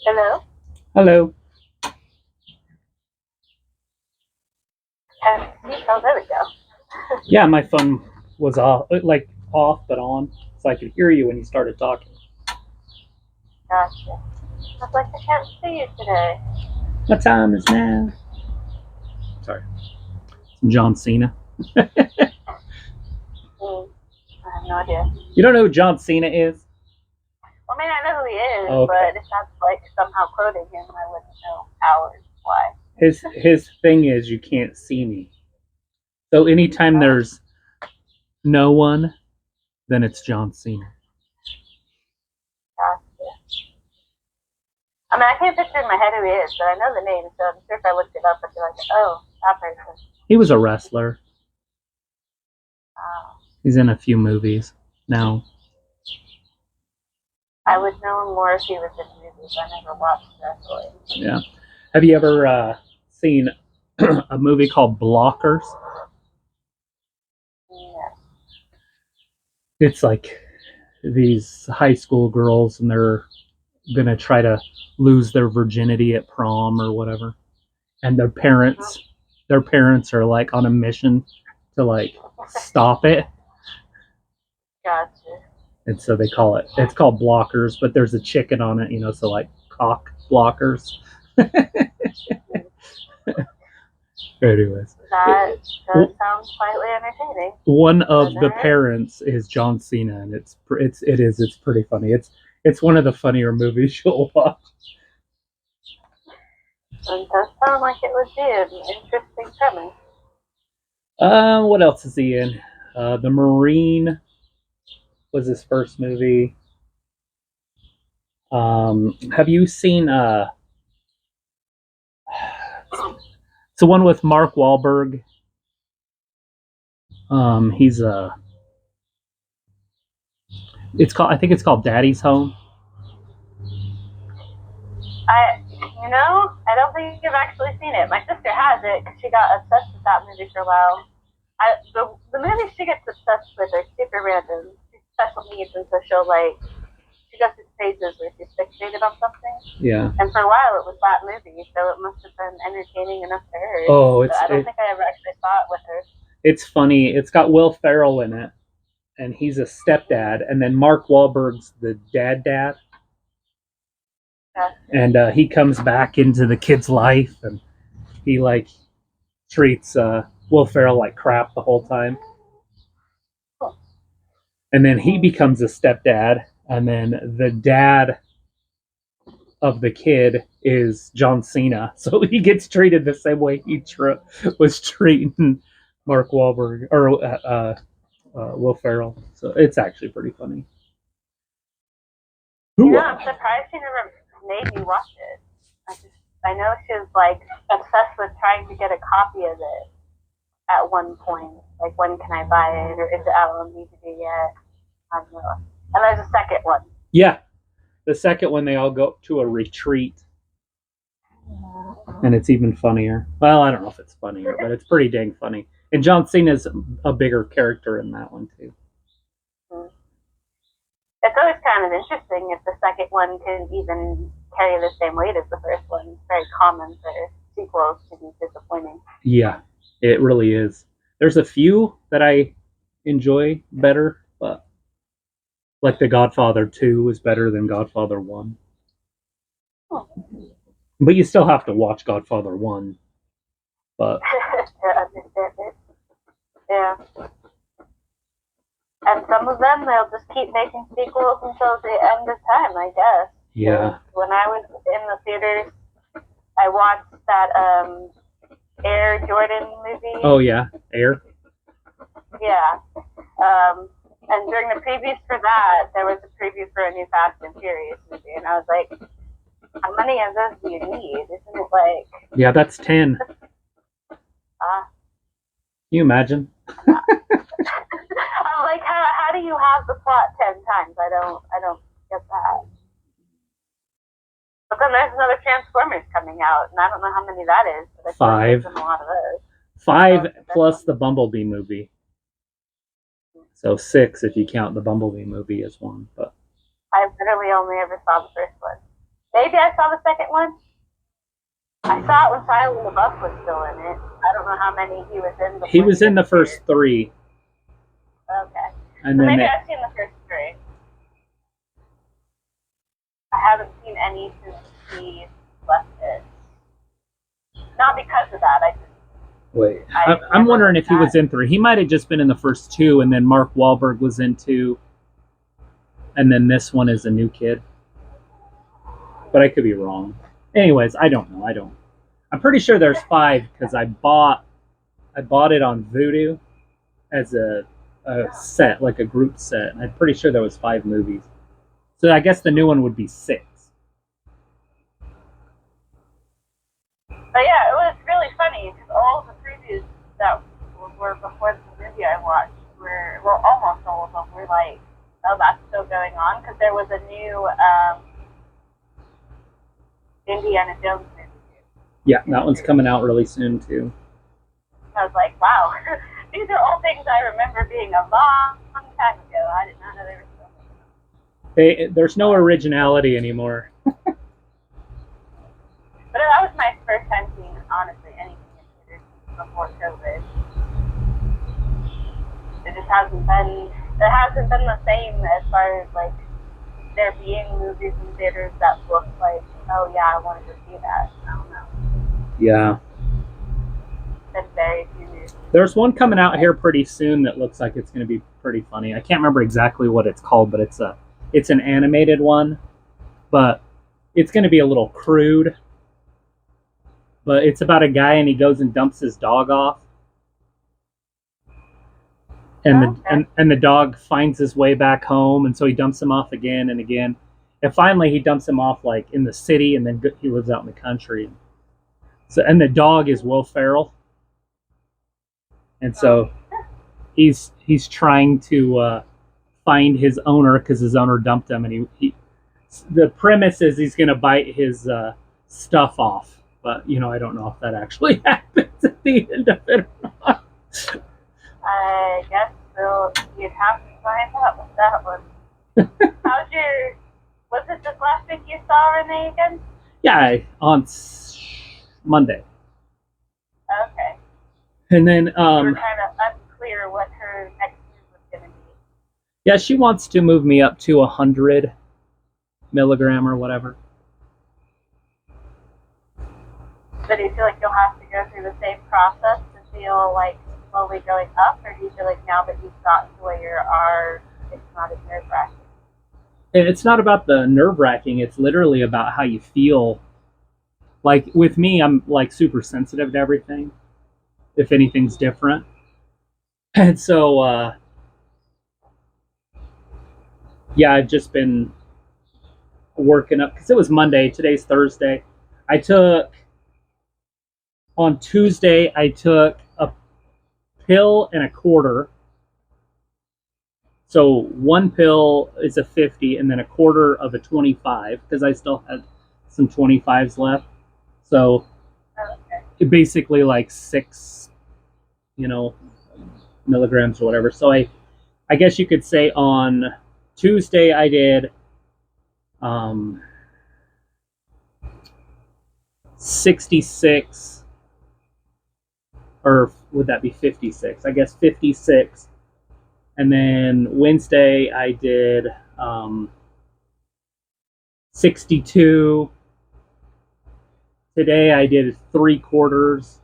Hello? Hello. Oh, there we go. Yeah, my phone was off, but on, so I could hear you when you started talking. Gotcha. I was like, I can't see you today. What time is now? Sorry. John Cena. I have no idea. You don't know who John Cena is? Well, I mean, I know who he is, Okay. but if that's like somehow quoting him, I wouldn't know how or why. His thing is you can't see me. So anytime there's no one, then it's John Cena. Gotcha. I mean, I can't picture in my head who he is, but I know the name, so I'm sure if I looked it up, I'd be like, oh, that person. He was a wrestler. Oh. He's in a few movies now. I would know him more if he was in movies. I never watched wrestling. Yeah. Have you ever seen a movie called Blockers? Yeah. It's like these high school girls, and they're gonna try to lose their virginity at prom or whatever, and their parents are like on a mission to like stop it. Gotcha. And so it's called Blockers, but there's a chicken on it, so like cock blockers. Anyways, that does sound slightly entertaining. One of the parents is John Cena, and it's pretty funny. It's one of the funnier movies you'll watch. It does sound like it would be an interesting premise. What else is he in? The Marine was his first movie. Have you seen it's the one with Mark Wahlberg? He's I think it's called Daddy's Home. I don't think I've actually seen it. My sister has it because she got obsessed with that movie for a while. The movies she gets obsessed with are super random. She's special needs, and so she goes through phases where she's fixated on something. Yeah. And for a while, it was that movie, so it must have been entertaining enough for her. Oh, I don't think I ever actually saw it with her. It's funny. It's got Will Ferrell in it, and he's a stepdad, and then Mark Wahlberg's the dad. Yeah. And he comes back into the kid's life, and he like treats Will Ferrell like crap the whole time. And then he becomes a stepdad, and then the dad of the kid is John Cena, so he gets treated the same way he was treating Mark Wahlberg or Will Ferrell. So it's actually pretty funny. I'm surprised she never made me watch it. I know she was like obsessed with trying to get a copy of it at one point. Like, when can I buy it, or is it out on DVD yet? I don't know. And there's a second one. Yeah, the second one they all go to a retreat, and it's even funnier. Well, I don't know if it's funnier, but it's pretty dang funny. And John Cena's a bigger character in that one too. It's always kind of interesting if the second one can even carry the same weight as the first one. It's very common for sequels to be disappointing. Yeah, it really is. There's a few that I enjoy better, but like The Godfather 2 is better than Godfather 1. Oh. But you still have to watch Godfather 1. But yeah. And some of them, they'll just keep making sequels until the end of time, I guess. Yeah. When I was in the theaters, I watched that Air Jordan movie. Oh, yeah. Air? Yeah. And during the previews for that, there was a preview for a new Fast and Furious movie. And I was like, how many of those do you need? Isn't it like... Yeah, that's 10. Can you imagine? I'm like, how do you have the plot 10 times? I don't get that. But then there's another Transformers coming out, and I don't know how many that is. But 5. There's a lot of those. 5 plus the Bumblebee movie. So 6 if you count the Bumblebee movie as one. But I literally only ever saw the first one. Maybe I saw the second one. I saw it when Shia LaBeouf was still in it. I don't know how many he was in. He was in the first three. Okay. And so then maybe I've seen the first three. I haven't seen any since he left it. Not because of that. Wait. I'm wondering if he was in three. He might have just been in the first two, and then Mark Wahlberg was in two. And then this one is a new kid. But I could be wrong. Anyways, I don't know. I'm pretty sure there's 5 because I bought it on Vudu as a set, like a group set. And I'm pretty sure there was 5 movies. So I guess the new one would be 6. But yeah, it was really funny because all of the previews that were before the movie I watched were, well, almost all of them were like, oh, that's still going on, because there was a new Indiana Jones movie. Yeah, that one's coming out really soon too. I was like, wow, these are all things I remember being a long time ago. I did not know they were still making them. There's no originality anymore. But that was my first time seeing, honestly, anything in theaters before COVID. It just hasn't been the same as far as, like, there being movies in theaters that look like, oh yeah, I wanted to see that. I don't know. Yeah. Been very few movies. There's one coming out here pretty soon that looks like it's going to be pretty funny. I can't remember exactly what it's called, but it's an animated one. But it's going to be a little crude. But it's about a guy and he goes and dumps his dog off. And the dog finds his way back home, and so he dumps him off again and again. And finally he dumps him off like in the city, and then he lives out in the country. So, and the dog is Will Ferrell. And so he's trying to find his owner because his owner dumped him, and he the premise is he's going to bite his stuff off. But, I don't know if that actually happens at the end of it or not. I guess you'd have to find out with that one. Was it this last week you saw Renee again? Yeah, on Monday. Okay. And then... you were kind of unclear what her next move was going to be. Yeah, she wants to move me up to 100 milligram or whatever. So do you feel like you'll have to go through the same process to feel like slowly going up, or do you feel like now that you've gotten to where you are, it's not as nerve-wracking? It's not about the nerve-wracking. It's literally about how you feel. Like, with me, I'm, like, super sensitive to everything, if anything's different. And so, yeah, I've just been working up, because it was Monday, today's Thursday. On Tuesday, I took a pill and a quarter. So one pill is a 50 and then a quarter of a 25, because I still had some 25s left. So it basically like 6, milligrams or whatever. So I guess you could say on Tuesday I did 66, or would that be 56? I guess 56. And then Wednesday I did 62. Today I did 3/4,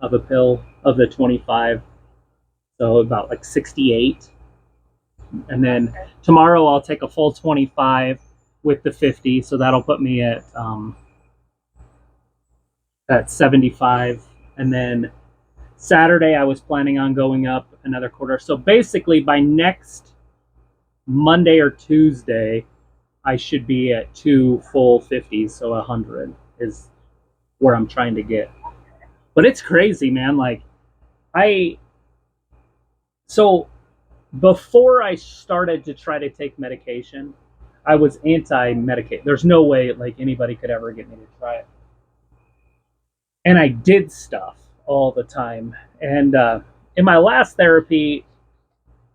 of a pill of the 25. So about like 68. And then tomorrow I'll take a full 25 with the 50. So that'll put me at 75. And then Saturday I was planning on going up another quarter. So basically by next Monday or Tuesday, I should be at 2 full 50s. So 100 is where I'm trying to get. But it's crazy, man. Like, so before I started to try to take medication, I was anti-medication. There's no way like anybody could ever get me to try it. And I did stuff all the time. And in my last therapy,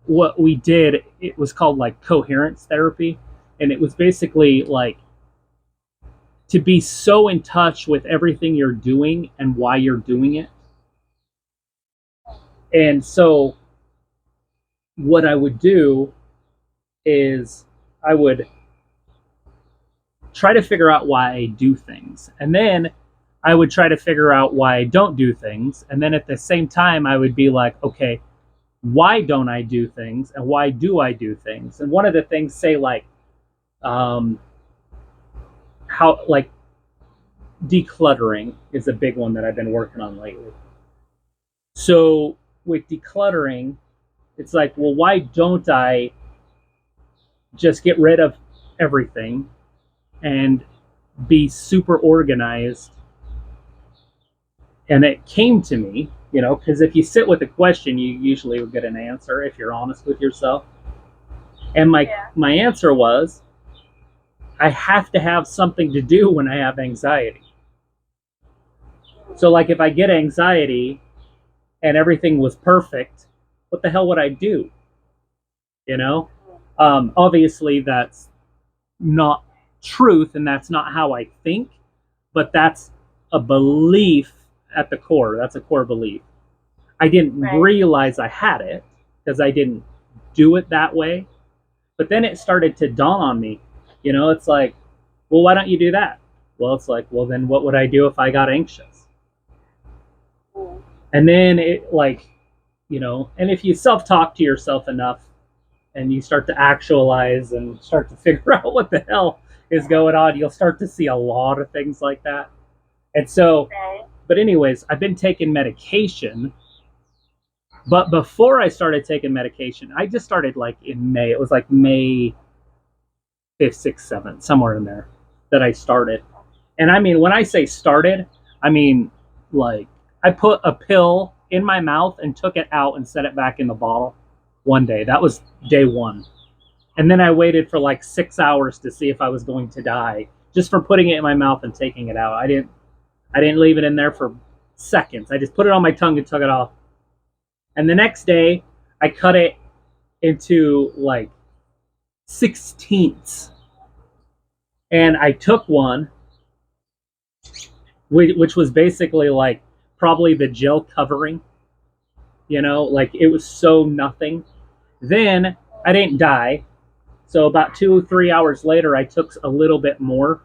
what we did, it was called like coherence therapy. And it was basically like to be so in touch with everything you're doing and why you're doing it. And so what I would do is I would try to figure out why I do things. And then I would try to figure out why I don't do things. And then at the same time, I would be like, okay, why don't I do things? And why do I do things? And one of the things, say, like, how, like, decluttering is a big one that I've been working on lately. So with decluttering, it's like, well, why don't I just get rid of everything and be super organized? And it came to me, because if you sit with a question, you usually will get an answer if you're honest with yourself. And my answer was, I have to have something to do when I have anxiety. So, like, if I get anxiety and everything was perfect, what the hell would I do? Obviously, that's not truth, and that's not how I think, but that's a belief at the core. That's a core belief. I didn't realize I had it because I didn't do it that way. But then it started to dawn on me. It's like, well, why don't you do that? Well, it's like, well, then what would I do if I got anxious? And then it, like, and if you self-talk to yourself enough and you start to actualize and start to figure out what the hell is going on, you'll start to see a lot of things like that. And so, but anyways, I've been taking medication. But before I started taking medication, I just started like in May. It was like May 5th, 6th, 7th, somewhere in there that I started. And I mean, when I say started, I mean, like, I put a pill in my mouth and took it out and set it back in the bottle one day. That was day one. And then I waited for like 6 hours to see if I was going to die just for putting it in my mouth and taking it out. I didn't leave it in there for seconds. I just put it on my tongue and took it off. And the next day, I cut it into like 16ths. And I took one, which was basically like probably the gel covering, like it was so nothing. Then I didn't die. So about 2-3 hours later, I took a little bit more.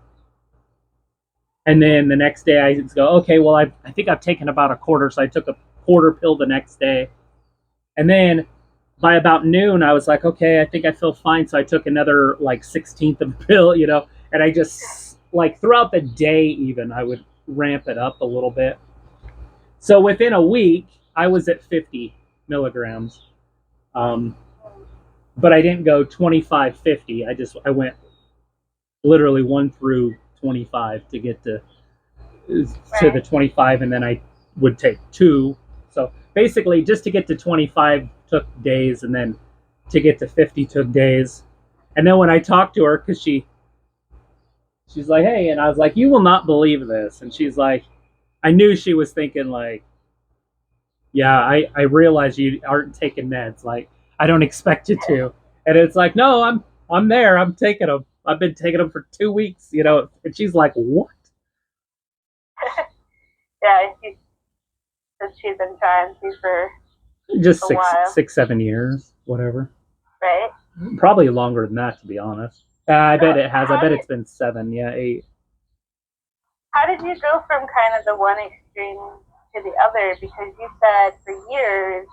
And then the next day I go, okay, well, I think I've taken about a quarter. So I took a quarter pill the next day. And then by about noon, I was like, okay, I think I feel fine. So I took another like 16th of a pill, and I just, like, throughout the day even, I would ramp it up a little bit. So within a week, I was at 50 milligrams. But I didn't go 25, 50. I went literally 1 through 25 to get to the 25, and then I would take 2. So basically, just to get to 25 took days, and then to get to 50 took days. And then when I talked to her, because she's like, hey, and I was like, you will not believe this. And she's like, I knew she was thinking like, yeah, I realize you aren't taking meds. Like, I don't expect you to. And it's like, no, I'm there. I'm taking them. I've been taking them for 2 weeks, And she's like, what? Yeah, she's been trying to for just 6-7 years, whatever. Right. Probably longer than that, to be honest. I bet it has. I bet it's been 7, 8. How did you go from kind of the one extreme to the other? Because you said for years,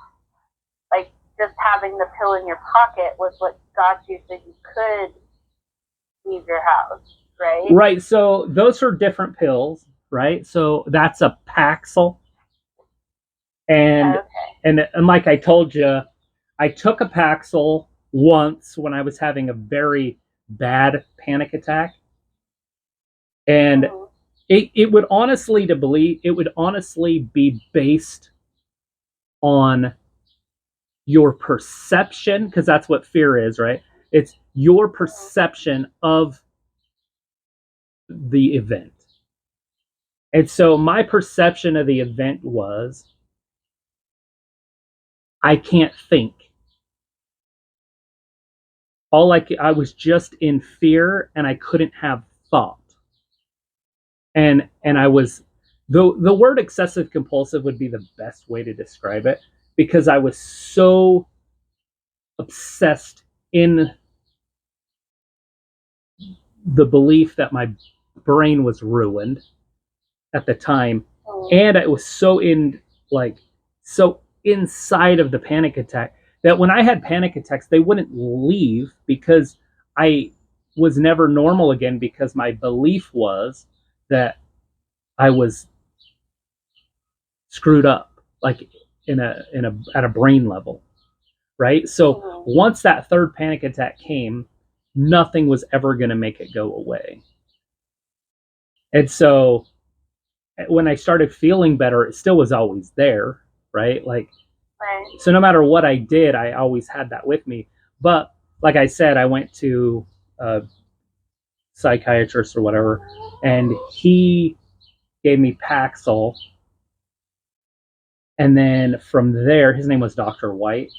like, just having the pill in your pocket was what got you so you could leave your house, right? Right. So those are different pills, right? So that's a Paxil. And like I told you, I took a Paxil once when I was having a very bad panic attack. And it would honestly be based on your perception, because that's what fear is, right? It's your perception of the event. And so my perception of the event was, I can't think. I was just in fear, and I couldn't have thought. And I was, the word obsessive compulsive would be the best way to describe it, because I was so obsessed in the belief that my brain was ruined at the time, and I was so so inside of the panic attack that when I had panic attacks, they wouldn't leave because I was never normal again, because my belief was that I was screwed up, like at a brain level, right? So once that third panic attack came, nothing was ever going to make it go away. And so when I started feeling better, it still was always there, right? Like, Right. so no matter what I did, I always had that with me. But like I said, I went to a psychiatrist or whatever, and he gave me Paxil. And then from there, his name was Dr. White.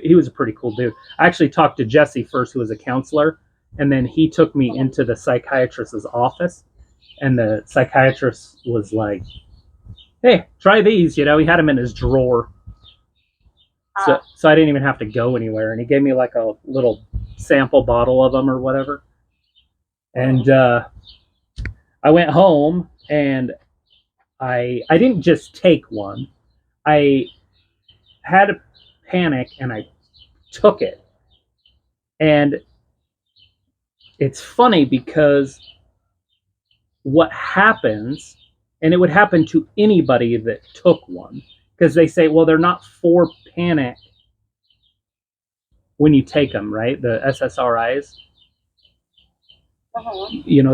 He was a pretty cool dude. I actually talked to Jesse first, who was a counselor, and then he took me into the psychiatrist's office, and the psychiatrist was like, "Hey, try these." He had them in his drawer. So I didn't even have to go anywhere, and he gave me like a little sample bottle of them or whatever. And I went home, and I didn't just take one. I had a panic, and I took it. And it's funny because what happens, and it would happen to anybody that took one, because they say, well, they're not for panic when you take them, right? The SSRIs.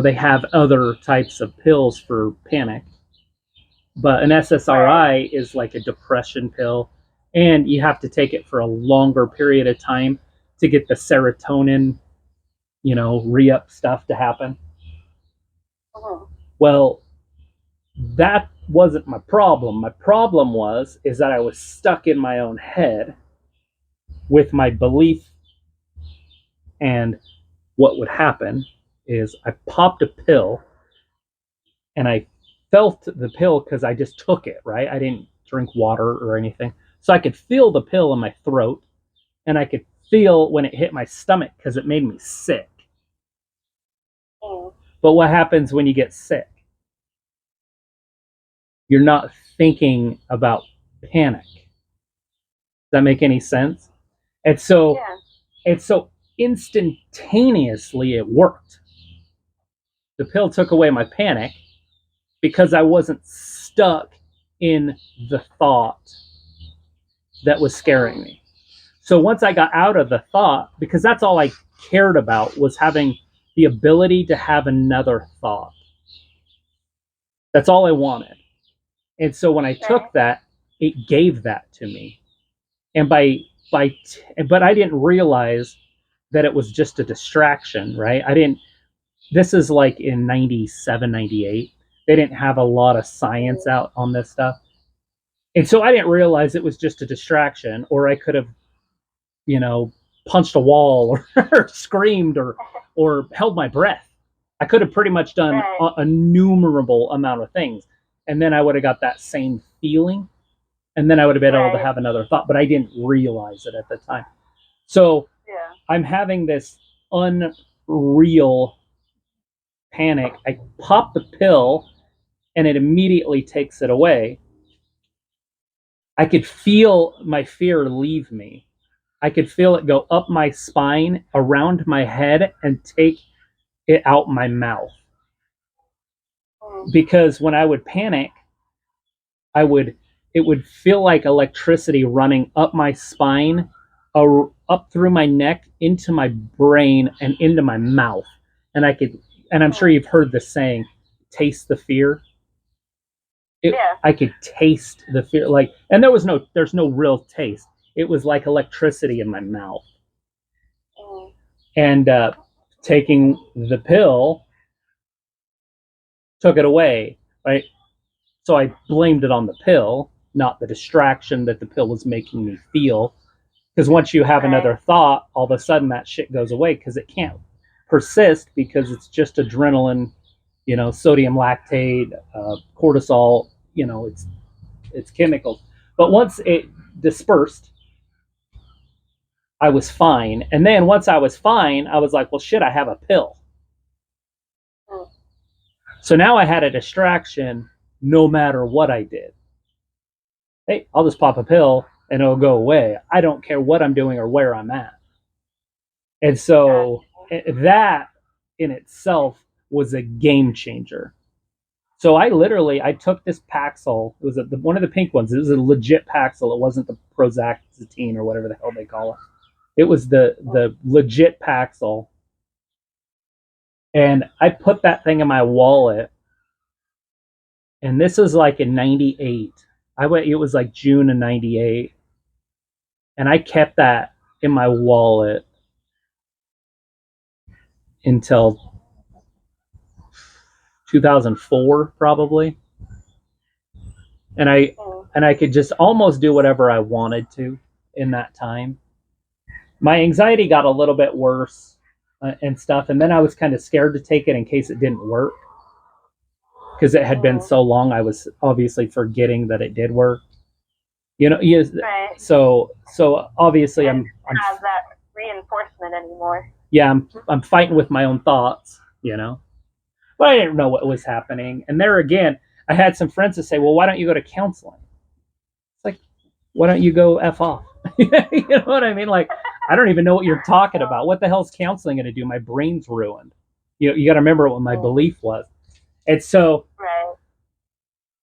They have other types of pills for panic, but an SSRI is like a depression pill, and you have to take it for a longer period of time to get the serotonin, re-up stuff to happen. Well, that wasn't my problem. My problem is that I was stuck in my own head with my belief, and what would happen is I popped a pill, and I felt the pill because I just took it, right? I didn't drink water or anything. So I could feel the pill in my throat, and I could feel when it hit my stomach because it made me sick. But what happens when you get sick? You're not thinking about panic. Does that make any sense? And so, instantaneously it worked. The pill took away my panic because I wasn't stuck in the thought that was scaring me. So once I got out of the thought, because that's all I cared about, was having the ability to have another thought. That's all I wanted. And so when I took that, it gave that to me. And but I didn't realize that it was just a distraction, right? This is like in 97, 98. They didn't have a lot of science out on this stuff. And so I didn't realize it was just a distraction, or I could have, punched a wall or screamed or held my breath. I could have pretty much done a innumerable amount of things. And then I would have got that same feeling. And then I would have been able to have another thought, but I didn't realize it at the time. So I'm having this unreal panic. I pop the pill, and it immediately takes it away. I could feel my fear leave me. I could feel it go up my spine, around my head, and take it out my mouth. Because when I would panic, it would feel like electricity running up my spine, up through my neck, into my brain, and into my mouth. And I'm sure you've heard the saying, taste the fear. I could taste the fear, and there's no real taste. It was like electricity in my mouth. And taking the pill took it away, right? So I blamed it on the pill, not the distraction that the pill was making me feel. Because once you have Right. another thought, all of a sudden that shit goes away because it can't persist because it's just adrenaline, sodium lactate, cortisol, it's chemicals. But once it dispersed, I was fine. And then once I was fine, I was like, well, shit, I have a pill. Mm. So now I had a distraction no matter what I did. Hey, I'll just pop a pill and it'll go away. I don't care what I'm doing or where I'm at. And so that in itself was a game changer. So I took this Paxil. It was one of the pink ones. It was a legit Paxil. It wasn't the Prozac or whatever the hell they call it. It was the legit Paxil. And I put that thing in my wallet. And this was like in 98. It was like June of 98. And I kept that in my wallet until 2004 probably. And I could just almost do whatever I wanted to in that time. My anxiety got a little bit worse and stuff, and then I was kind of scared to take it in case it didn't work because it had been so long. I was obviously forgetting that it did work. Right. So obviously I'm have that reinforcement anymore. Yeah, I'm fighting with my own thoughts, But I didn't know what was happening. And there again, I had some friends that say, well, why don't you go to counseling? It's like, why don't you go F off? You know what I mean? Like, I don't even know what you're talking about. What the hell's counseling going to do? My brain's ruined. You got to remember what my belief was. And so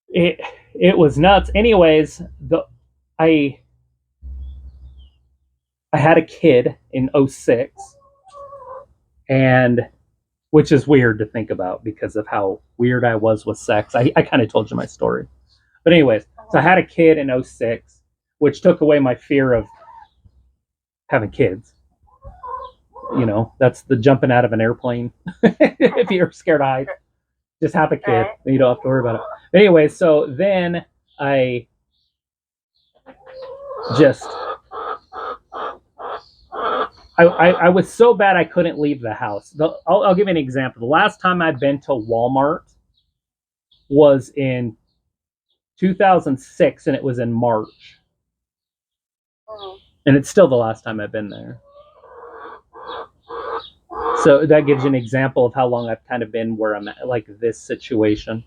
it was nuts. Anyways, I had a kid in 06, and which is weird to think about because of how weird I was with sex. I kind of told you my story. But anyways, so I had a kid in 06, which took away my fear of having kids. That's the jumping out of an airplane. If you're scared of heights, just have a kid. Right. You don't have to worry about it. But anyway, so then I just... I was so bad I couldn't leave the house. I'll give you an example. The last time I've been to Walmart was in 2006, and it was in March. And it's still the last time I've been there. So that gives you an example of how long I've kind of been where I'm at, like this situation.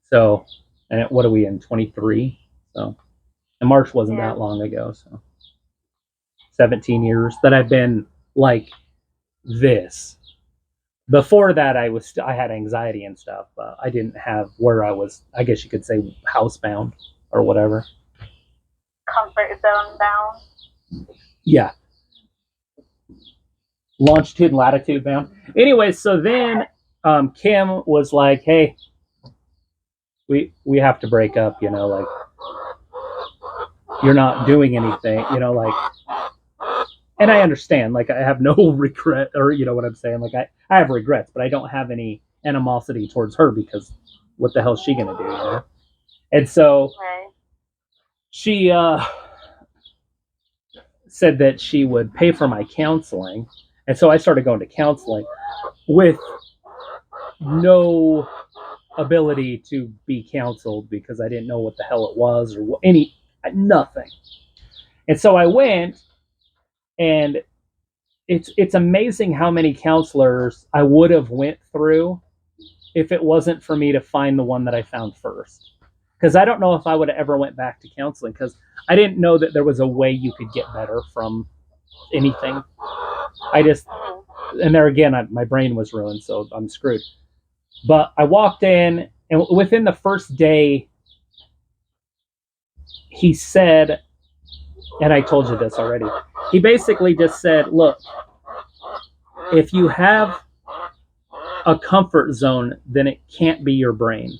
So, and what are we in, 23? So, and March wasn't that long ago, so 17 years that I've been like this. Before that, I had anxiety and stuff, but I didn't have where I was, I guess you could say, housebound or whatever. Comfort zone bound? Yeah. Longitude and latitude bound. Anyway, so then Kim was like, hey, we have to break up, like, you're not doing anything, like, and I understand, like, I have no regret, or what I'm saying, like, I have regrets, but I don't have any animosity towards her because what the hell is she gonna do, And so she said that she would pay for my counseling, and so I started going to counseling with no ability to be counseled because I didn't know what the hell it was or nothing. And so I went, and it's amazing how many counselors I would have went through if it wasn't for me to find the one that I found first. Because I don't know if I would have ever went back to counseling because I didn't know that there was a way you could get better from anything. And there again, my brain was ruined, so I'm screwed. But I walked in, and within the first day, he said, and I told you this already, he basically just said, look, if you have a comfort zone, then it can't be your brain.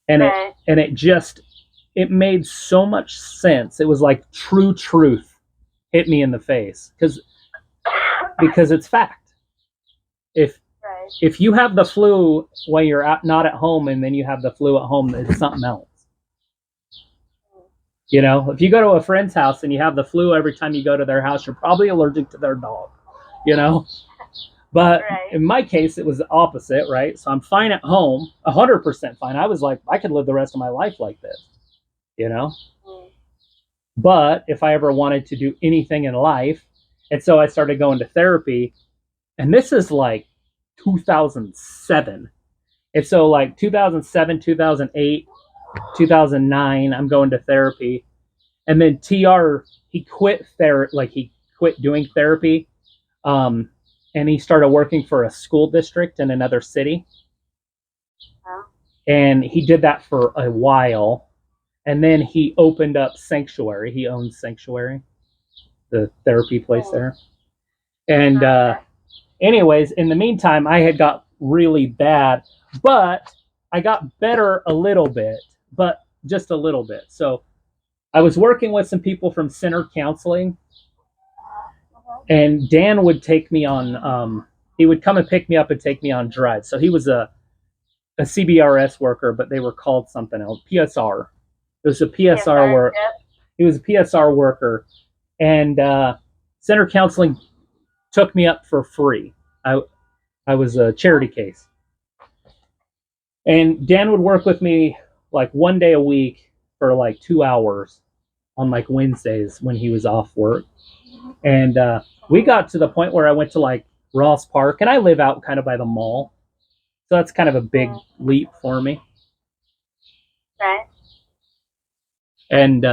And it made so much sense. It was like true truth hit me in the face because it's fact. If you have the flu while you're not at home, and then you have the flu at home, it's something else. You know, if you go to a friend's house and you have the flu every time you go to their house, you're probably allergic to their dog, you know? But Right. in my case, it was the opposite, right? So I'm fine at home, 100% fine. I was like, I could live the rest of my life like this, you know? Mm. But if I ever wanted to do anything in life, and so I started going to therapy, and this is like 2007. And so, like 2007, 2008, 2009, I'm going to therapy. And then TR, he quit he quit doing therapy. Um, and he started working for a school district in another city. Oh. And he did that for a while. And then he opened up Sanctuary. He owns Sanctuary, the therapy place there. And anyways, in the meantime, I had got really bad, but I got better a little bit, but just a little bit. So I was working with some people from Center Counseling, and Dan would take me on, he would come and pick me up and take me on drives. So he was a CBRS worker, but they were called something else, PSR. It was a PSR work. Yep. He was a PSR worker, and Center Counseling took me up for free. I was a charity case. And Dan would work with me like one day a week for like 2 hours on like Wednesdays when he was off work. And we got to the point where I went to like Ross Park, and I live out kind of by the mall. So that's kind of a big leap for me. Right. And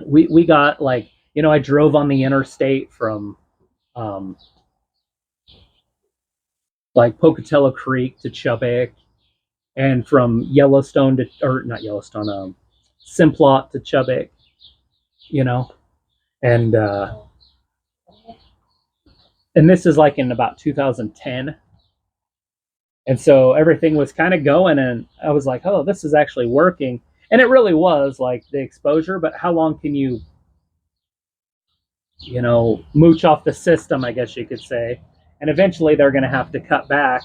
we got like, you know, I drove on the interstate from like Pocatello Creek to Chubbuck, and from Yellowstone to, or not Yellowstone, Simplot to Chubbuck, you know, and this is like in about 2010. And so everything was kind of going, and I was like, oh, this is actually working. And it really was, like, the exposure, but how long can you, you know, mooch off the system, I guess you could say. And eventually they're going to have to cut back.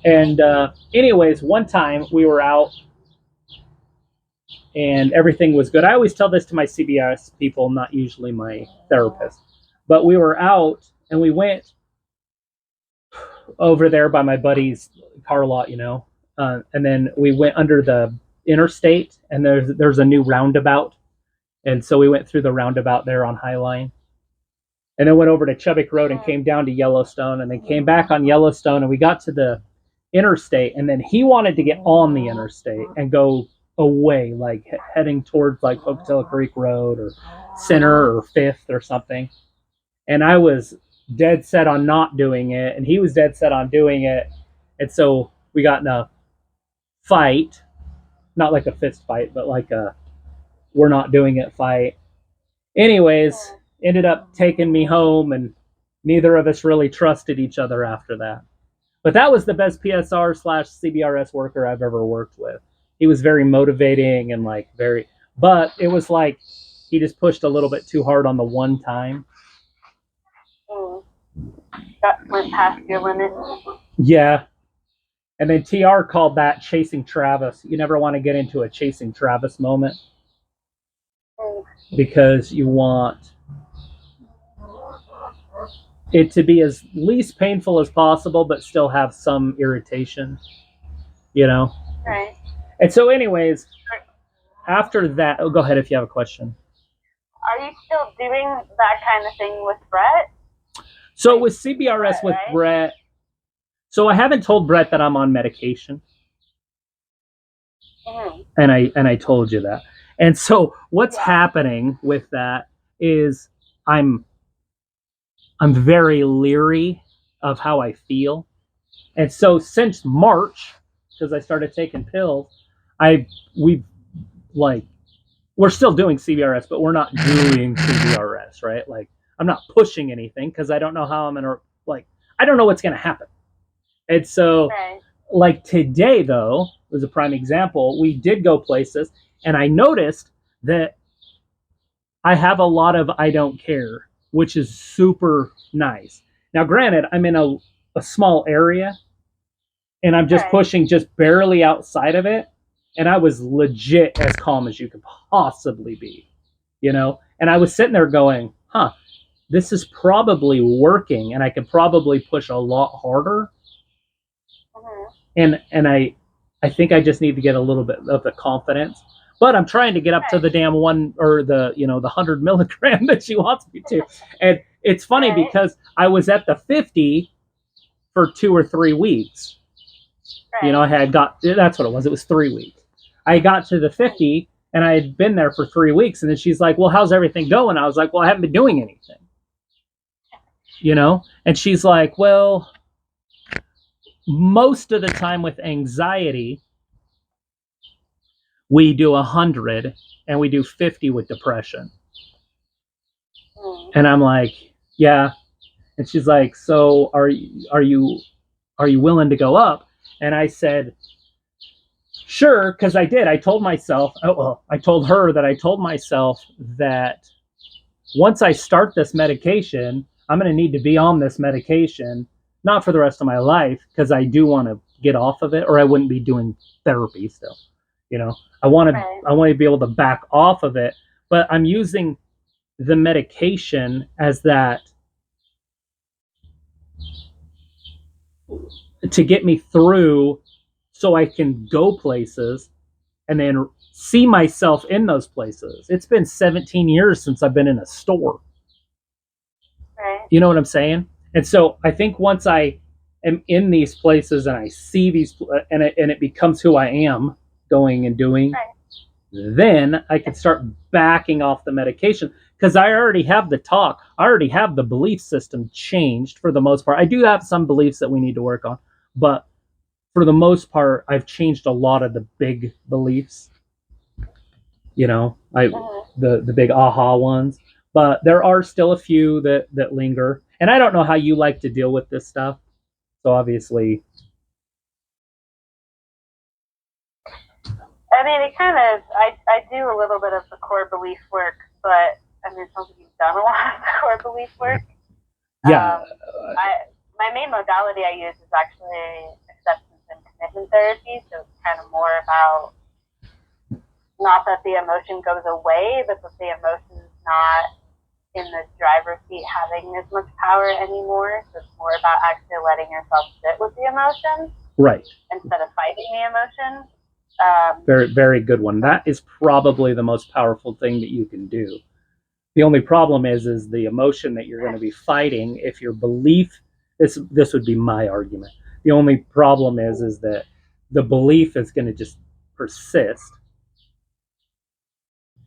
And anyways, one time we were out and everything was good. I always tell this to my CBS people, not usually my therapist. But we were out and we went over there by my buddy's car lot, you know. And then we went under the interstate, and there's a new roundabout. And so we went through the roundabout there on Highline. And then went over to Chubbuck Road and came down to Yellowstone, and then came back on Yellowstone, and we got to the interstate, and then he wanted to get on the interstate and go away, like heading towards like Pocatello Creek Road or Center or Fifth or something. And I was dead set on not doing it, and he was dead set on doing it. And so we got in a fight, not like a fist fight, but like a we're not doing it fight. Anyways, ended up taking me home, and neither of us really trusted each other after that. But that was the best PSR / CBRS worker I've ever worked with. He was very motivating and like very, but it was like he just pushed a little bit too hard on the one time. That went past your limit. Yeah. And then TR called that chasing Travis. You never want to get into a chasing Travis moment because you want it to be as least painful as possible, but still have some irritation, you know? Right. And so anyways, after that, oh, go ahead if you have a question. Are you still doing that kind of thing with Brett? So with CBRS with Brett, so I haven't told Brett that I'm on medication. Mm-hmm. And I told you that. And so what's happening with that is I'm very leery of how I feel. And so since March, because I started taking pills, we're still doing CBRS, but we're not doing CBRS, right? Like, I'm not pushing anything because I don't know how I'm going to, like, I don't know what's going to happen. And so, like today, though, was a prime example. We did go places, and I noticed that I have a lot of I don't care, which is super nice. Now, granted, I'm in a small area, and I'm just pushing just barely outside of it. And I was legit as calm as you could possibly be, you know? And I was sitting there going, this is probably working, and I could probably push a lot harder. And I think I just need to get a little bit of the confidence. But I'm trying to get up to the damn one, or the 100 milligram that she wants me to. And it's funny because I was at the 50 for 2 or 3 weeks. You know, that's what it was. It was 3 weeks. I got to the 50 and I had been there for 3 weeks. And then she's like, well, how's everything going? I was like, well, I haven't been doing anything. You know? And she's like, well, most of the time with anxiety, we do 100 and we do 50 with depression. And I'm like, yeah. And she's like, so are you willing to go up? And I said, sure, because I did. I told myself, I told her that I told myself that once I start this medication, I'm going to need to be on this medication, not for the rest of my life, because I do want to get off of it, or I wouldn't be doing therapy still. You know, I want to be able to back off of it, but I'm using the medication as that to get me through so I can go places and then see myself in those places. It's been 17 years since I've been in a store. Right. You know what I'm saying? And so I think once I am in these places and I see these, and it becomes who I am going and doing, then I can start backing off the medication, because I already have the talk. I already have the belief system changed for the most part. I do have some beliefs that we need to work on, but for the most part, I've changed a lot of the big beliefs. You know, the big aha ones, but there are still a few that linger. And I don't know how you like to deal with this stuff. So obviously, I mean, it kind of, I do a little bit of the core belief work, but I mean, it sounds like you've done a lot of the core belief work. Yeah. My main modality I use is actually acceptance and commitment therapy, so it's kind of more about not that the emotion goes away, but that the emotion is not in the driver's seat having as much power anymore. So it's more about actually letting yourself sit with the emotion. Right. Instead of fighting the emotion. Very, very good one. That is probably the most powerful thing that you can do. The only problem is the emotion that you're going to be fighting. If your belief, this would be my argument. The only problem is that the belief is going to just persist.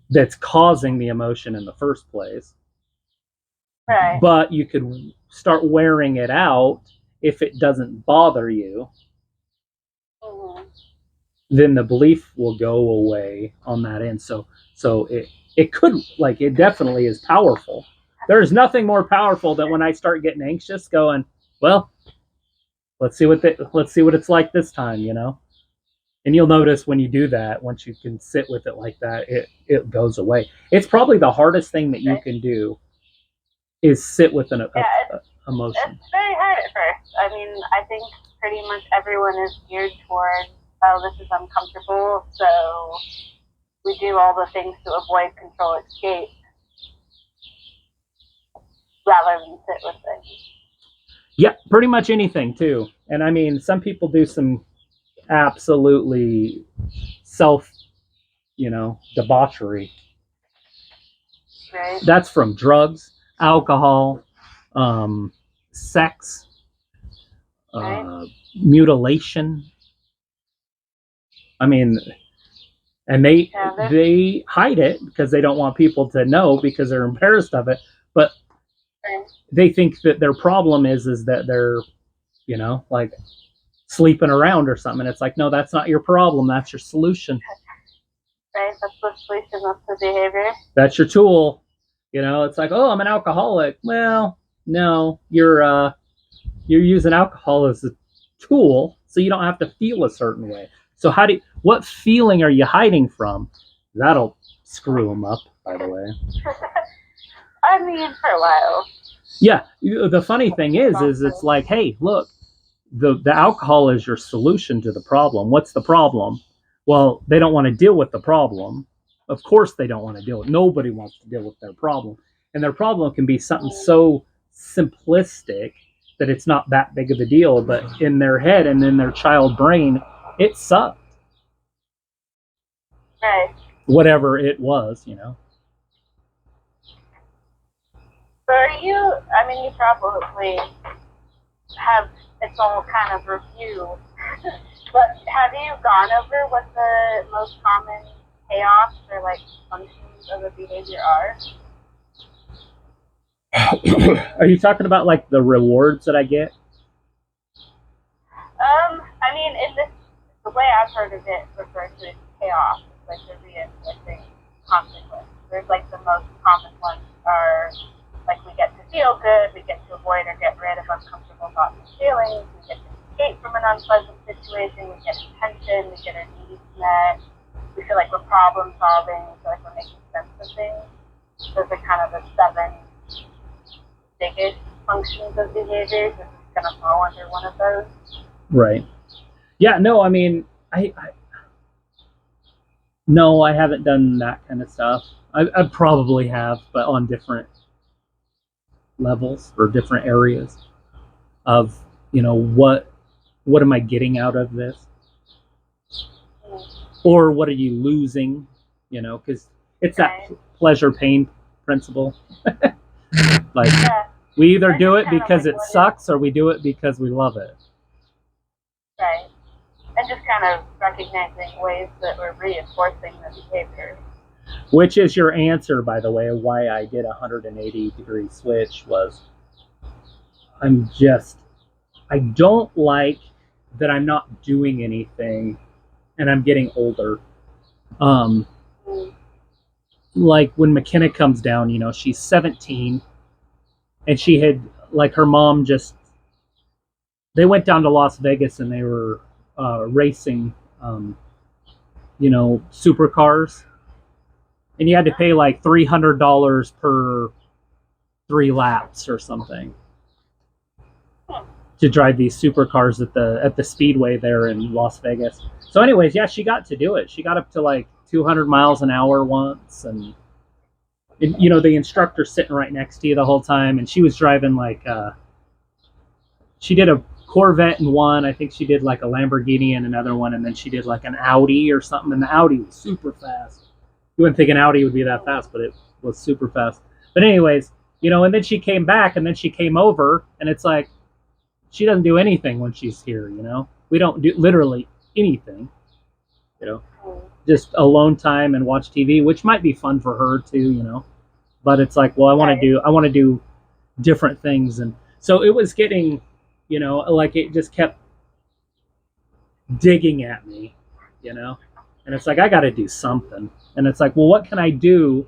That's causing the emotion in the first place. Right. But you could start wearing it out if it doesn't bother you. Then the belief will go away on that end. So it could, like, it definitely is powerful. There is nothing more powerful than when I start getting anxious, going, well, let's see what it's like this time, you know. And you'll notice when you do that, once you can sit with it like that, it goes away. It's probably the hardest thing that you can do is sit with an emotion. It's very hard at first. I mean, I think pretty much everyone is geared towards, oh, this is uncomfortable, so we do all the things to avoid, control, escape, rather than sit with things. Yeah, pretty much anything too. And I mean, some people do some absolutely debauchery. Right. That's from drugs, alcohol, sex, mutilation. I mean, and they hide it because they don't want people to know, because they're embarrassed of it. But they think that their problem is that they're, like sleeping around or something. It's like, no, that's not your problem. That's your solution. Right. That's the solution. That's the behavior. That's your tool. It's like, oh, I'm an alcoholic. Well, no, you're using alcohol as a tool, so you don't have to feel a certain way. So what feeling are you hiding from? That'll screw them up, by the way. I mean, for a while. Yeah. The funny thing is it's like, hey, look, the alcohol is your solution to the problem. What's the problem? Well, they don't want to deal with the problem. Of course, they don't want to deal with. Nobody wants to deal with their problem, and their problem can be something so simplistic that it's not that big of a deal. But in their head and in their child brain, it sucked. Right. Whatever it was, So are you, I mean, you probably have its own kind of review, but have you gone over what the most common payoffs or like functions of a behavior are? Are you talking about like the rewards that I get? I mean, in this, the way I've heard of it referred to as payoff, like the reinforcing consequence. There's like the most common ones are like we get to feel good, we get to avoid or get rid of uncomfortable thoughts and feelings, we get to escape from an unpleasant situation, we get attention, we get our needs met, we feel like we're problem solving, we feel like we're making sense of things. Those are kind of the 7 biggest functions of behaviors. This is going to fall under one of those. Right. Yeah, no, I mean, no, I haven't done that kind of stuff. I probably have, but on different levels or different areas of, what am I getting out of this? Or what are you losing? Because it's that pleasure pain principle. Like, Yeah. we either do it because it sucks or we do it because we love it. Right. And just kind of recognizing ways that we're reinforcing the behavior. Which is your answer, by the way, why I did a 180-degree switch was I don't like that I'm not doing anything and I'm getting older. Like when McKenna comes down, she's 17 and she had, like, her mom they went down to Las Vegas and they were racing, supercars. And you had to pay like $300 per 3 laps or something to drive these supercars at the speedway there in Las Vegas. So anyways, yeah, she got to do it. She got up to like 200 miles an hour once, and the instructor's sitting right next to you the whole time, and she was driving like she did a Corvette in one, I think she did like a Lamborghini in another one, and then she did like an Audi or something, and the Audi was super fast. You wouldn't think an Audi would be that fast, but it was super fast. But anyways, and then she came back, and then she came over, and it's like, she doesn't do anything when she's here, We don't do literally anything, Just alone time and watch TV, which might be fun for her too, But it's like, well, I want to do different things. And so it was getting, like it just kept digging at me, And it's like, I got to do something. And it's like, well, what can I do?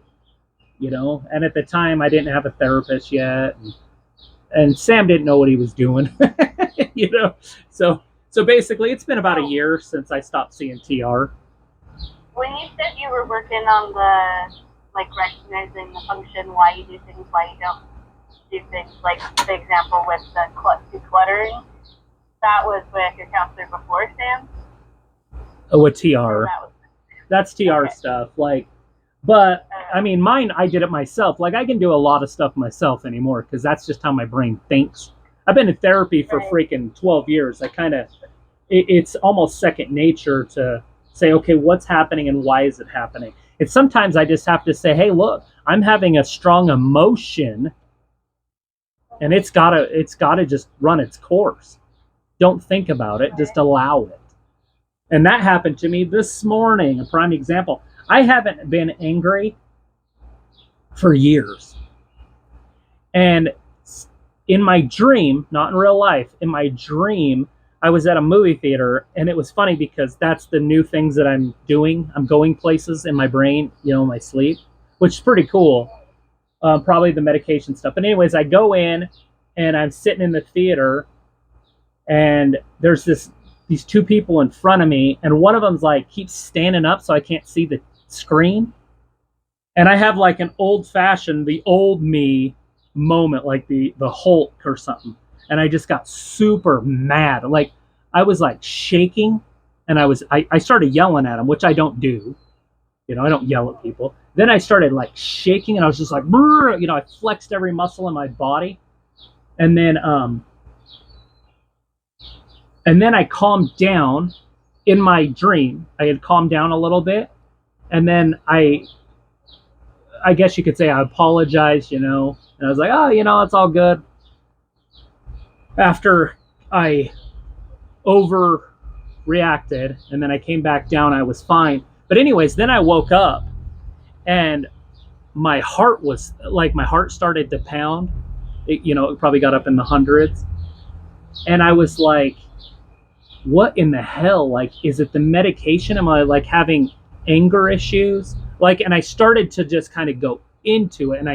And at the time I didn't have a therapist yet. And Sam didn't know what he was doing, So basically it's been about a year since I stopped seeing TR. When you said you were working on the, like, recognizing the function, why you do things, why you don't do things, like the example with the decluttering, that was with your counselor before Sam? Oh, with TR. That's TR stuff. Like, but I mean, mine, I did it myself. Like, I can do a lot of stuff myself anymore because that's just how my brain thinks. I've been in therapy for freaking 12 years. It's almost second nature to say, okay, what's happening and why is it happening? And sometimes I just have to say, hey, look, I'm having a strong emotion and it's gotta just run its course. Don't think about it, just allow it. And that happened to me this morning, a prime example. I haven't been angry for years. And in my dream, not in real life, in my dream, I was at a movie theater, and it was funny because that's the new things that I'm doing. I'm going places in my brain, in my sleep, which is pretty cool. Probably the medication stuff. But anyways, I go in, and I'm sitting in the theater, and there's these 2 people in front of me, and one of them's like keeps standing up so I can't see the screen. And I have like an old-fashioned, the old me moment, like the Hulk or something. And I just got super mad. Like, I was like shaking, and I started yelling at him, which I don't do. I don't yell at people. Then I started like shaking, and I was just like, I flexed every muscle in my body, and then I calmed down in my dream. I had calmed down a little bit, and then I guess you could say I apologized, and I was like, oh, it's all good. After I overreacted, and then I came back down, I was fine. But anyways, then I woke up, and my heart started to pound. It probably got up in the hundreds, and I was like, what in the hell? Like, is it the medication? Am I like having anger issues? Like, and I started to just kind of go into it, and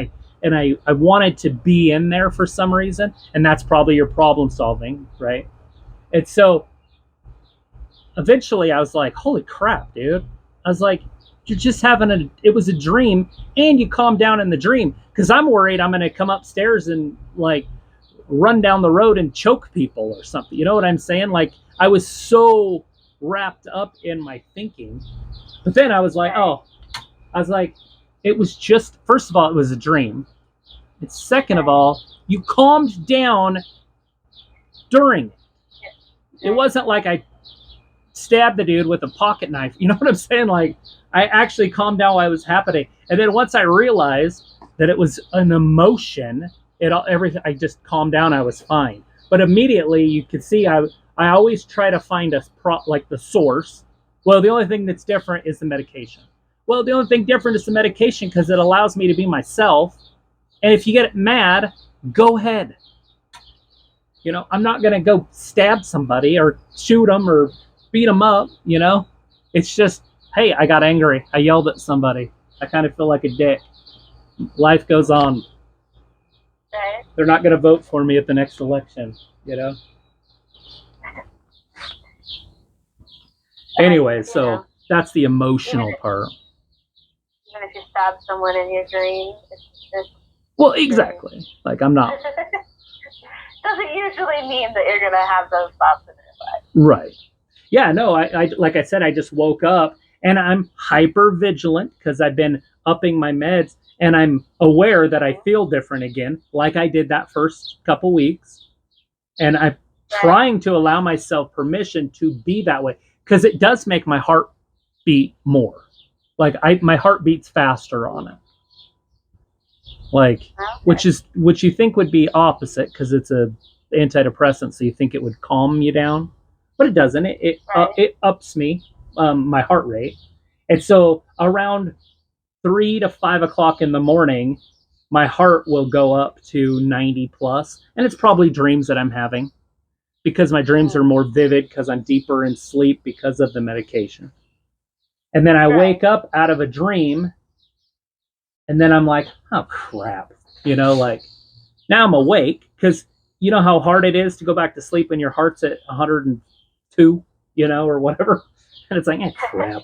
I wanted to be in there for some reason, and that's probably your problem solving, right? And so eventually I was like, holy crap, dude. I was like, you're just it was a dream, and you calmed down in the dream, because I'm worried I'm going to come upstairs and like run down the road and choke people or something. You know what I'm saying? Like, I was so wrapped up in my thinking. But then I was like, it was just, first of all, it was a dream. And second of all, you calmed down during it. It wasn't like I stabbed the dude with a pocket knife. You know what I'm saying? Like, I actually calmed down while it was happening. And then once I realized that it was an emotion, everything, I just calmed down. I was fine. But immediately you could see I always try to find like the source. Well, the only thing that's different is the medication. Well, the only thing different is the medication, because it allows me to be myself. And if you get mad, go ahead. I'm not going to go stab somebody or shoot them or beat them up. It's just, hey, I got angry. I yelled at somebody. I kind of feel like a dick. Life goes on. Right. They're not going to vote for me at the next election, Anyway, so that's the emotional part. Even if you stab someone in your dream, it's well, exactly. Like, I'm not. Doesn't usually mean that you're going to have those thoughts in your life. Right. Yeah, no, I like I said, I just woke up, and I'm hyper vigilant because I've been upping my meds, and I'm aware that I feel different again, like I did that first couple weeks. And I'm trying to allow myself permission to be that way, because it does make my heart beat more. Like, my heart beats faster on it. Like, which you think would be opposite, because it's a antidepressant, so you think it would calm you down, but it doesn't. It ups me, my heart rate, and so around 3 to 5 o'clock in the morning, my heart will go up to 90 plus, and it's probably dreams that I'm having, because my dreams are more vivid because I'm deeper in sleep because of the medication. And then I wake up out of a dream, and then I'm like, oh crap, like, now I'm awake, because you know how hard it is to go back to sleep when your heart's at 102, or whatever, and it's like, crap.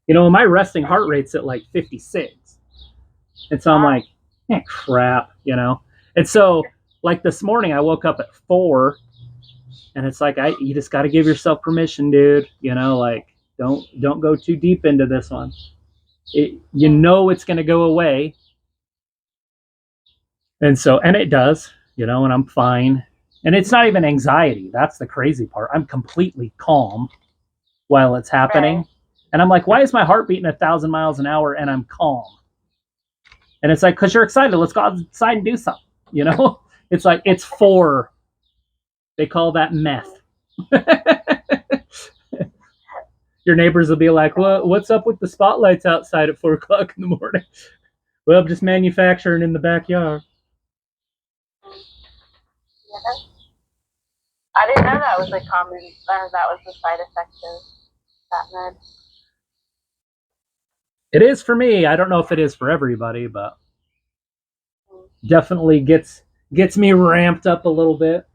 My resting heart rate's at like 56, and so I'm like, crap, and so like this morning I woke up at 4, and it's like, you just got to give yourself permission, dude. Like, don't go too deep into this one. It's going to go away. And so, and it does, and I'm fine. And it's not even anxiety. That's the crazy part. I'm completely calm while it's happening. Right. And I'm like, why is my heart beating 1,000 miles an hour and I'm calm? And it's like, because you're excited. Let's go outside and do something. It's like, it's 4. They call that meth. Your neighbors will be like, well, what's up with the spotlights outside at 4 o'clock in the morning? Well, just manufacturing in the backyard. Yeah. I didn't know that was a common, that was the side effect of that med. It is for me. I don't know if it is for everybody, but definitely gets me ramped up a little bit.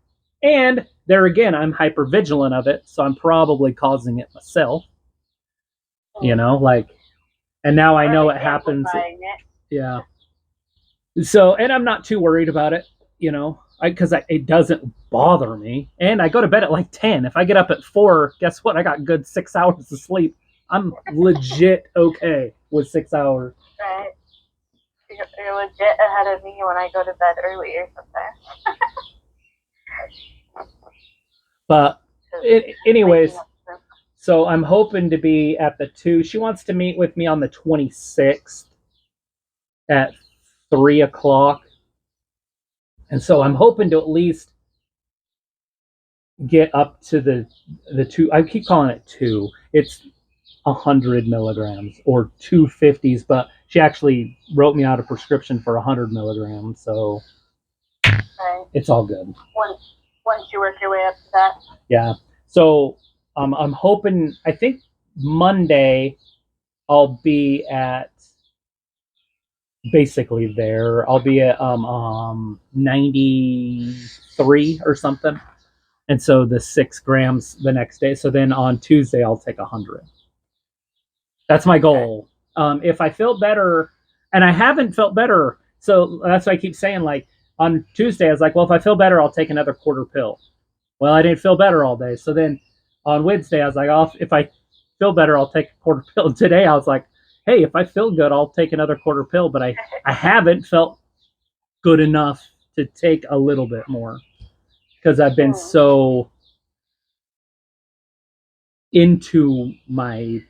And there again, I'm hyper vigilant of it, so I'm probably causing it myself. Like, and now I know it happens. Yeah. So, and I'm not too worried about it. because it doesn't bother me, and I go to bed at like 10. If I get up at 4, guess what? I got good 6 hours of sleep. I'm legit okay with 6 hours. Right. You're legit ahead of me when I go to bed earlier sometimes. But anyways, so I'm hoping to be at the 2. She wants to meet with me on the 26th at 3 o'clock. And so I'm hoping to at least get up to the 2. I keep calling it 2. It's 100 milligrams or 250s, but she actually wrote me out a prescription for 100 milligrams. So right. It's all good. Once you work your way up to that. Yeah. So I'm hoping, I think Monday I'll be at basically there. I'll be at 93 or something. And so the 6 grams the next day. So then on Tuesday I'll take 100. That's my goal. If I feel better, and I haven't felt better, so that's why I keep saying, like, on Tuesday I was like, well, if I feel better, I'll take another quarter pill. Well, I didn't feel better all day. So then on Wednesday I was like, oh, if I feel better, I'll take a quarter pill. And today I was like, hey, if I feel good, I'll take another quarter pill. But I haven't felt good enough to take a little bit more because I've been so into my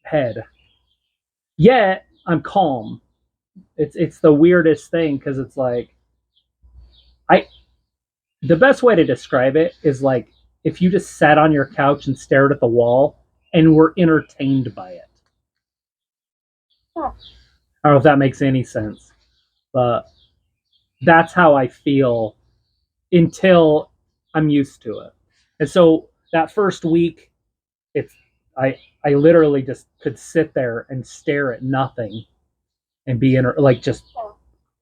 head. Yet I'm calm. It's the weirdest thing because it's like, the best way to describe it is like if you just sat on your couch and stared at the wall and were entertained by it. I don't know if that makes any sense, but that's how I feel until I'm used to it. And so that first week, I literally just could sit there and stare at nothing and be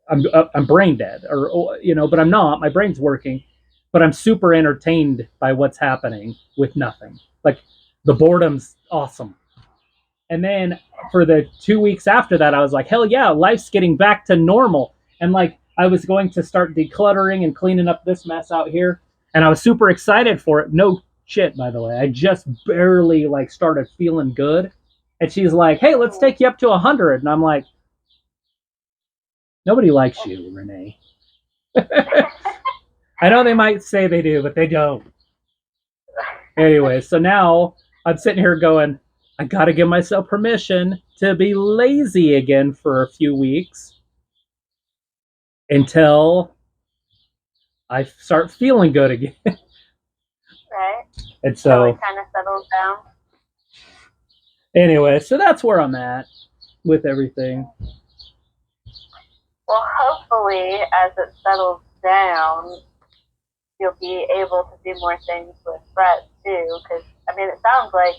I'm brain dead, or but I'm not. My brain's working, but I'm super entertained by what's happening with nothing. Like the boredom's awesome. And then for the 2 weeks after that, I was like, hell yeah, life's getting back to normal. And like I was going to start decluttering and cleaning up this mess out here, and I was super excited for it. No shit, by the way. I just barely like started feeling good. And she's like, hey, let's take you up to 100. And I'm like, nobody likes you, Renee. I know they might say they do, but they don't. Anyway, so now I'm sitting here going, I got to give myself permission to be lazy again for a few weeks until I start feeling good again. Right. And so it kind of settles down. Anyway, so that's where I'm at with everything. Well, hopefully, as it settles down, you'll be able to do more things with Brett, too. Because, I mean, it sounds like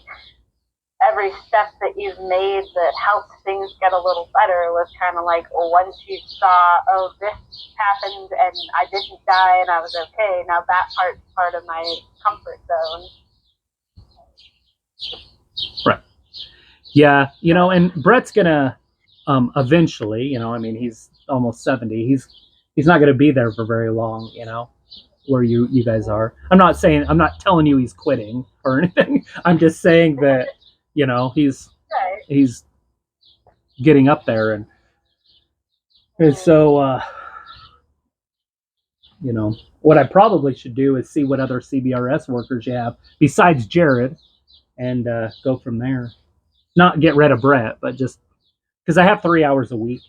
every step that you've made that helped things get a little better was kind of like, well, once you saw, oh, this happened and I didn't die and I was okay, now that part's part of my comfort zone. Right. Yeah, and Brett's gonna eventually, I mean, he's almost 70. He's not gonna be there for very long, where you guys are. I'm not telling you he's quitting or anything. I'm just saying that, he's getting up there, and so what I probably should do is see what other CBRS workers you have besides Jared, and go from there. Not get rid of Brett, but just because I have 3 hours a week.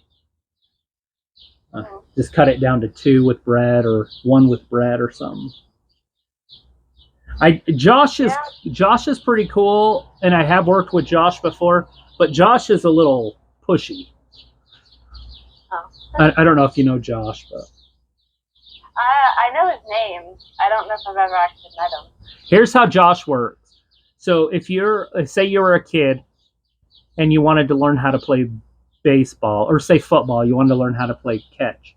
Just cut it down to 2 with Brett or 1 with Brett or something. Josh is pretty cool, and I have worked with Josh before, but Josh is a little pushy. Oh. I don't know if you know Josh, but I know his name. I don't know if I've ever actually met him. Here's how Josh works. So if say you were a kid and you wanted to learn how to play baseball, or say football, you wanted to learn how to play catch.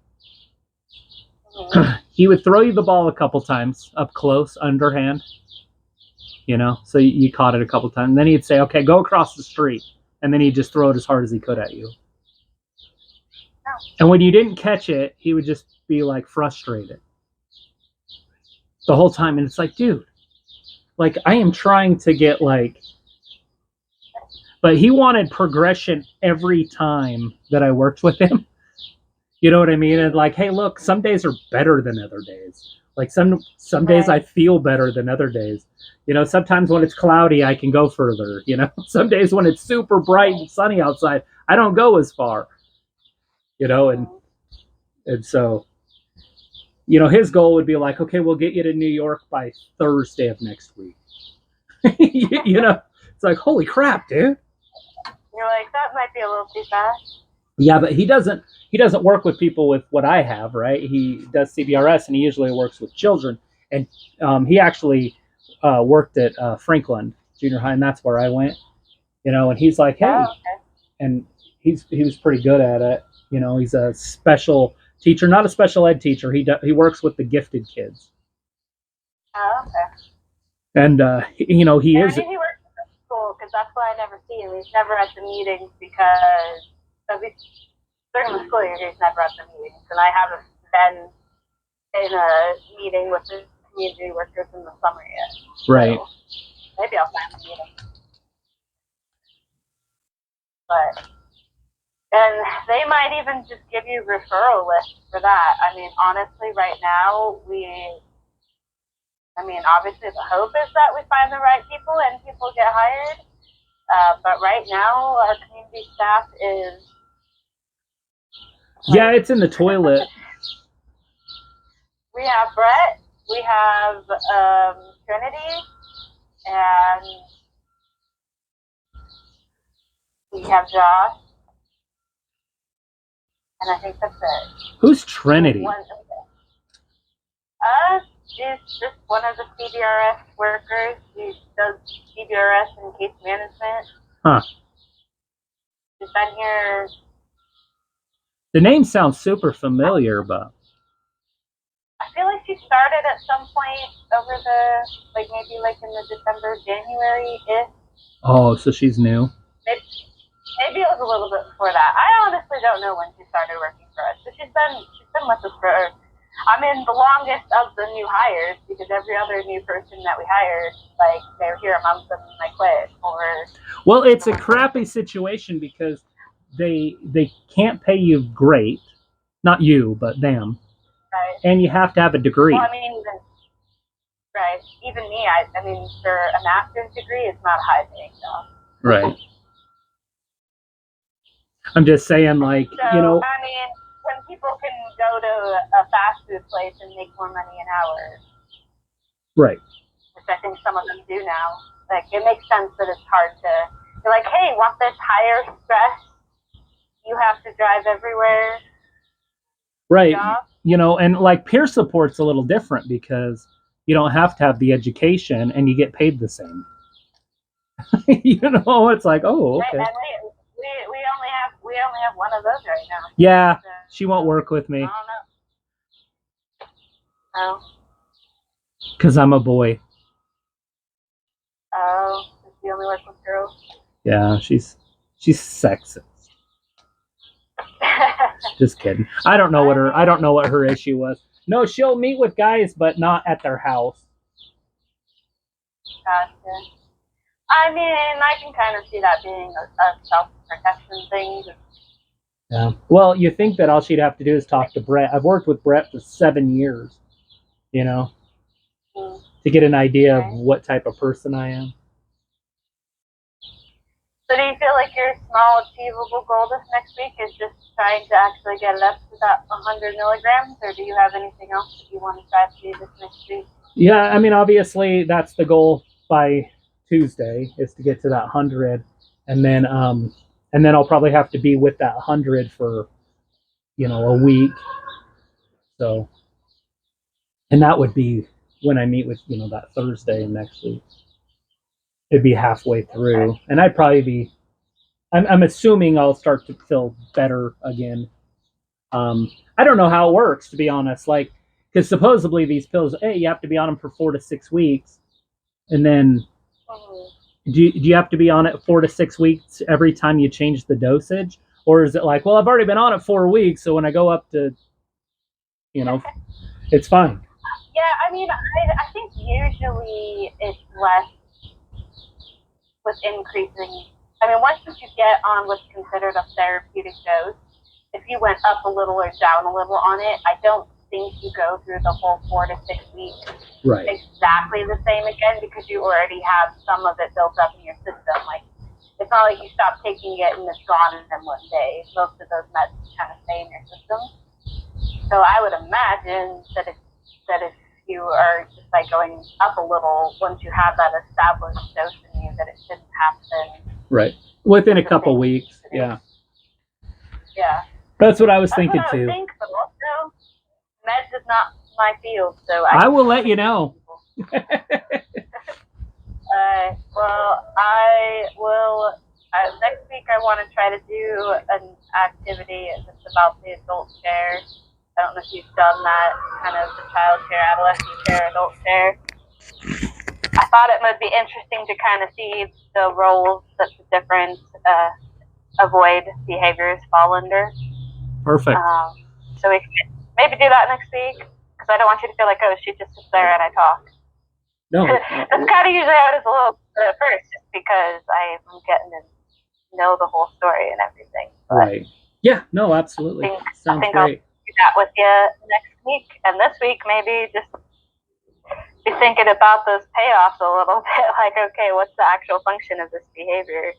He would throw you the ball a couple times up close, underhand, so you caught it a couple times. And then he'd say, okay, go across the street. And then he'd just throw it as hard as he could at you. And when you didn't catch it, he would just be like frustrated. the whole time. And it's like, dude, like I am trying to get like, but he wanted progression every time that I worked with him. You know what I mean? And like, hey, look, some days are better than other days. Like some days I feel better than other days. You know, sometimes when it's cloudy, I can go further. You know, some days when it's super bright and sunny outside, I don't go as far. You know, and so, you know, his goal would be like, okay, we'll get you to New York by Thursday of next week. You know, it's like, holy crap, dude. You're like, that might be a little too fast. Yeah, but he doesn't work with people with what I have, right? He does CBRS, and he usually works with children. And he actually worked at Franklin Junior High, and that's where I went. You know, and he's like, hey, and he was pretty good at it. You know, he's a special teacher, not a special ed teacher. He works with the gifted kids. Oh, okay. And you know, he is. I mean, he works at the school because that's why I never see him. He's never at the meetings because during the school year, he's never at the meetings, and I haven't been in a meeting with the community workers in the summer yet. Right. So maybe I'll find a meeting. But, and they might even just give you referral lists for that. I mean, honestly, right now, obviously the hope is that we find the right people and people get hired. But right now, our community staff is... Yeah, it's in the toilet. We have Brett, we have Trinity, and we have Josh, and I think that's it. Who's Trinity? She's just one of the CBRS workers. She does CBRS and case management. Huh. She's been here. The name sounds super familiar, but I feel like she started at some point over maybe in the December, January-ish. Oh, so she's new. Maybe it was a little bit before that. I honestly don't know when she started working for us. But she's been with us for, the longest of the new hires, because every other new person that we hired, like, they were here a month and they quit. Well, it's a crappy situation because they can't pay you great. Not you, but them. Right. And you have to have a degree. Well, even me, for a master's degree, it's not a high paying job. Right. I'm just saying, like, when people can go to a fast food place and make more money an hour. Right. Which I think some of them do now. Like, it makes sense that it's hard to... You're like, hey, want this higher stress? You have to drive everywhere. Right. Job? You know, and like peer support's a little different because you don't have to have the education and you get paid the same. You know, it's like, oh, okay. Right, and we only have one of those right now. Yeah, she won't work with me. I don't know. Oh. Because I'm a boy. Oh, does she only work with girls? Yeah, she's sexist. Just kidding. I don't know what her issue was. No, she'll meet with guys, but not at their house. Gotcha. I can kind of see that being a self-protection thing. Yeah. Well, you think that all she'd have to do is talk to Brett. I've worked with Brett for 7 years, you know, to get an idea of what type of person I am. So do you feel like your small achievable goal this next week is just trying to actually get it up to that 100 milligrams, or do you have anything else that you want to try to do this next week? Yeah, obviously that's the goal by Tuesday is to get to that 100, and then I'll probably have to be with that 100 for, a week. So, and that would be when I meet with, that Thursday next week. It'd be halfway through, and I'd probably be. I'm assuming I'll start to feel better again. I don't know how it works, to be honest. Like, because supposedly these pills, hey, you have to be on them for 4 to 6 weeks, and then do you have to be on it 4 to 6 weeks every time you change the dosage, or is it like, well, I've already been on it 4 weeks, so when I go up to, it's fine. Yeah, usually it's less with increasing. I mean, once you get on what's considered a therapeutic dose, if you went up a little or down a little on it, I don't think you go through the whole 4 to 6 weeks exactly the same again, because you already have some of it built up in your system. Like, it's not like you stop taking it and it's gone in one day. Most of those meds kind of stay in your system. So I would imagine that if you are just like going up a little, once you have that established dose in you, that it shouldn't happen. Right. Within a couple weeks. Yeah. Yeah. That's what I was thinking too. But also, meds is not my field, so I will let you know. Well, I will. Next week, I want to try to do an activity just about the adult care. I don't know if you've done that, kind of the child care, adolescent care, adult care. I thought it would be interesting to kind of see the roles that the different avoid behaviors fall under. Perfect. So we can maybe do that next week, because I don't want you to feel like, oh, she just sits there and I talk. No. That's kind of usually how it is a little bit at first, just because I'm getting to know the whole story and everything. But right. Yeah, no, absolutely. I think I'll do that with you next week. And this week, maybe just be thinking about those payoffs a little bit. Like, okay, what's the actual function of this behavior?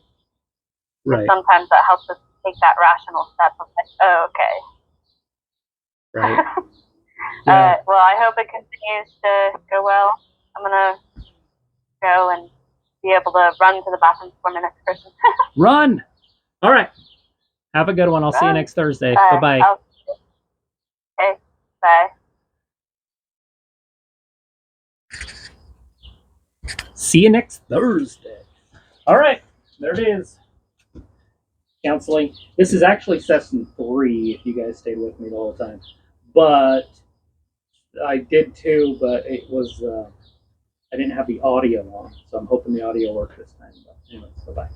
Right. And sometimes that helps us take that rational step of like, oh, okay. Right. Yeah. Well, I hope it continues to go well. I'm going to go and be able to run to the bathroom for my next person. Run! All right. Have a good one. I'll see you next Thursday. Bye-bye. Okay, bye. See you next Thursday. All right. There it is. Counseling. This is actually session 3, if you guys stayed with me the whole time. But I did 2, but it was... I didn't have the audio on, so I'm hoping the audio worked this time. But anyways, bye-bye.